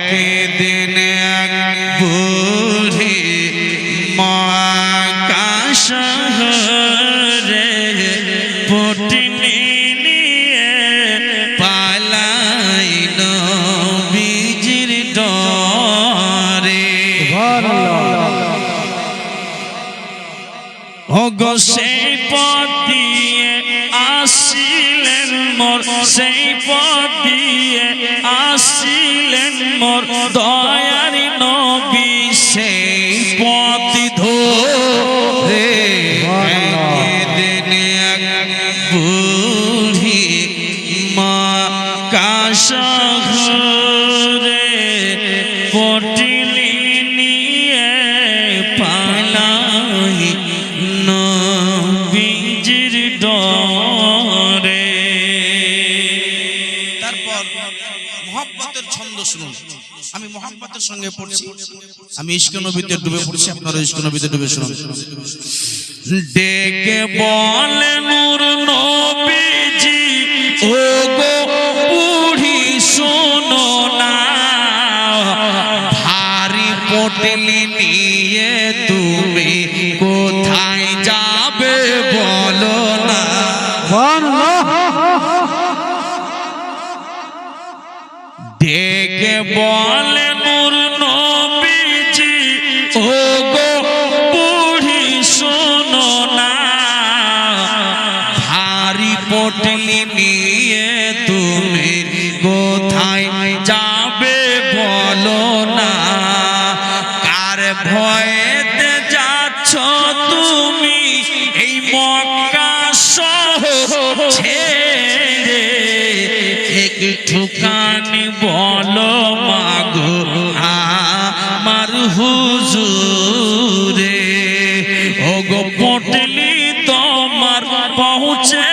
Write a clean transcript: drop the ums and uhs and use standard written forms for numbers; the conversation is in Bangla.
একদিন এক বুড়ি মক্কা শহরে পত্নী নিয়ে পালাইল নবীজির ডরে। ওগো সেই পথ দিয়ে আসিলেন মোর, সেই পথ দিয়ে আসিলেন মোর দয়ার নবী, সেই পথ ধরে একদিন এক বুড়ি মক্কা শহরে পত্নী নিয়ে পালাই নবীজির ডরে। তারপর মুহাব্বতের ছন্দ শুনুন। আমি মুহাব্বতের সঙ্গে পড়ছি, আমি ইশক নবীতে ডুবে পড়ছি, আপনারা ইশক নবীতে ডুবে শুনুন। ডেকে বলে নূর নবীজি, ও গো বুড়ি শোনো না, ভারী পটলি নিয়ে তুমি কোথায় যাবে বলো না। ডেকে বলে নূর নবীজি, ও গো বুড়ি শোনো না, ভারী পটলি নিয়ে তুমি কোথায় যাবে বলো না। কার ভয়েতে যাচ্ছ তুমি এই মক্কা শহর ছেড়ে, একটুখানি বলো মাগো আমার হুজুরে। ওগো পটলি তোমার পৌঁছে